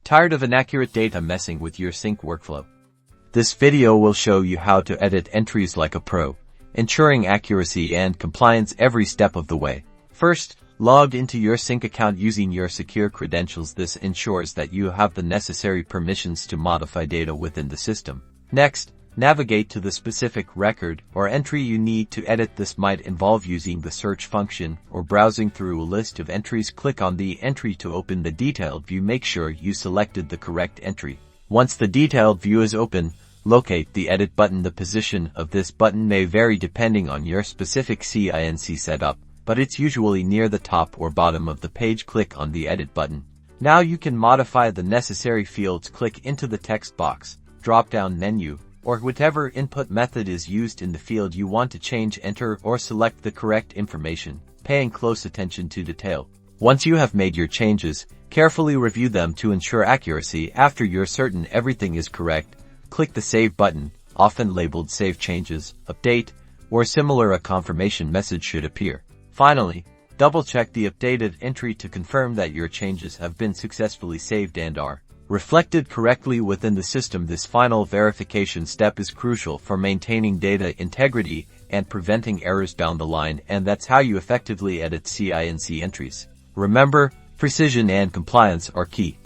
Tired of inaccurate data messing with your Cinc workflow? This video will show you how to edit entries like a pro, ensuring accuracy and compliance every step of the way. First, log into your Cinc account using your secure credentials. This ensures that you have the necessary permissions to modify data within the system. Next, navigate to the specific record or entry you need to edit. This might involve using the search function or browsing through a list of entries. Click on the entry to open the detailed view. Make sure you selected the correct entry. Once the detailed view is open, locate the edit button. The position of this button may vary depending on your specific Cinc setup, but it's usually near the top or bottom of the page. Click on the edit button. Now you can modify the necessary fields. Click into the text box, drop-down menu, or whatever input method is used in the field you want to change. Enter or select the correct information, paying close attention to detail. Once you have made your changes, carefully review them to ensure accuracy. After you're certain everything is correct, click the Save button, often labeled Save Changes, Update, or similar. A confirmation message should appear. Finally, double-check the updated entry to confirm that your changes have been successfully saved and are reflected correctly within the system. This final verification step is crucial for maintaining data integrity and preventing errors down the line, and that's how you effectively edit Cinc entries. Remember, precision and compliance are key.